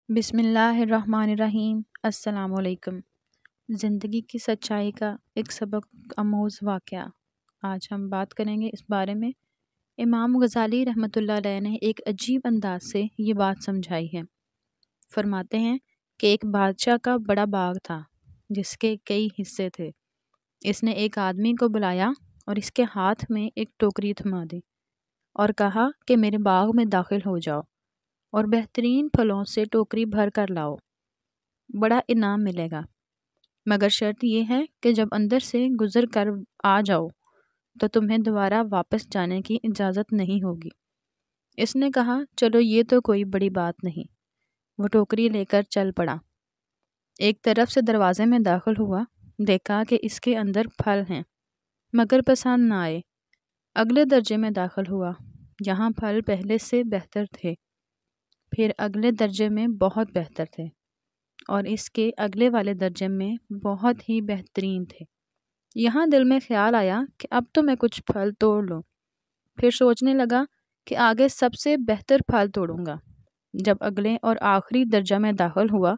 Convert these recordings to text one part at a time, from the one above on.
بسم اللہ الرحمن الرحیم۔ السلام علیکم۔ زندگی کی سچائی کا ایک سبق آموز واقعہ آج ہم بات کریں گے اس بارے میں۔ امام غزالی رحمۃ اللہ علیہ نے ایک عجیب انداز سے یہ بات سمجھائی ہے۔ فرماتے ہیں کہ ایک بادشاہ کا بڑا باغ تھا جس کے کئی حصے تھے۔ اس نے ایک آدمی کو بلایا اور اس کے ہاتھ میں ایک ٹوکری تھما دی اور کہا کہ میرے باغ میں داخل ہو جاؤ اور بہترین پھلوں سے ٹوکری بھر کر لاؤ، بڑا انعام ملے گا، مگر شرط یہ ہے کہ جب اندر سے گزر کر آ جاؤ تو تمہیں دوبارہ واپس جانے کی اجازت نہیں ہوگی۔ اس نے کہا چلو یہ تو کوئی بڑی بات نہیں۔ وہ ٹوکری لے کر چل پڑا، ایک طرف سے دروازے میں داخل ہوا، دیکھا کہ اس کے اندر پھل ہیں مگر پسند نہ آئے۔ اگلے درجے میں داخل ہوا، یہاں پھل پہلے سے بہتر تھے، پھر اگلے درجے میں بہت بہتر تھے اور اس کے اگلے والے درجے میں بہت ہی بہترین تھے۔ یہاں دل میں خیال آیا کہ اب تو میں کچھ پھل توڑ لوں۔ پھر سوچنے لگا کہ آگے سب سے بہتر پھل توڑوں گا۔ جب اگلے اور آخری درجہ میں داخل ہوا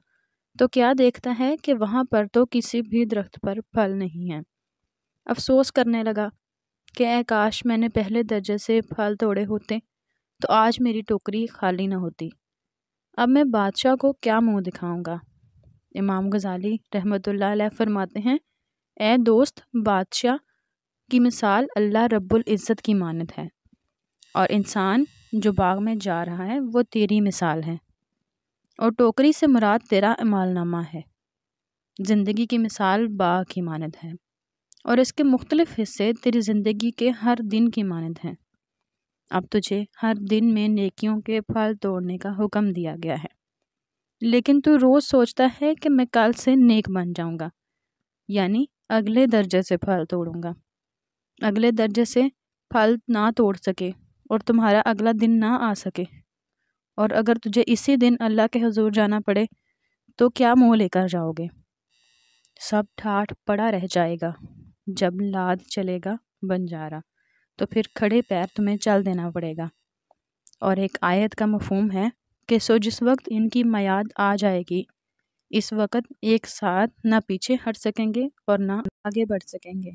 تو کیا دیکھتا ہے کہ وہاں پر تو کسی بھی درخت پر پھل نہیں ہیں۔ افسوس کرنے لگا کہ اے کاش میں نے پہلے درجے سے پھل توڑے ہوتے تو آج میری ٹوکری خالی نہ ہوتی۔ اب میں بادشاہ کو کیا منہ دکھاؤں گا؟ امام غزالی رحمۃ اللہ علیہ فرماتے ہیں، اے دوست، بادشاہ کی مثال اللہ رب العزت کی مانند ہے اور انسان جو باغ میں جا رہا ہے وہ تیری مثال ہے، اور ٹوکری سے مراد تیرا اعمال نامہ ہے۔ زندگی کی مثال باغ کی مانند ہے اور اس کے مختلف حصے تیری زندگی کے ہر دن کی مانند ہیں۔ اب تجھے ہر دن میں نیکیوں کے پھل توڑنے کا حکم دیا گیا ہے، لیکن تو روز سوچتا ہے کہ میں کل سے نیک بن جاؤں گا، یعنی اگلے درجے سے پھل توڑوں گا۔ اگلے درجے سے پھل نہ توڑ سکے اور تمہارا اگلا دن نہ آ سکے، اور اگر تجھے اسی دن اللہ کے حضور جانا پڑے تو کیا منہ لے کر جاؤ گے؟ سب ٹھاٹھ پڑا رہ جائے گا۔ جب لاد چلے گا بنجارا تو پھر کھڑے پیر تمہیں چل دینا پڑے گا۔ اور ایک آیت کا مفہوم ہے کہ جس وقت ان کی میعاد آ جائے گی اس وقت ایک ساتھ نہ پیچھے ہٹ سکیں گے اور نہ آگے بڑھ سکیں گے۔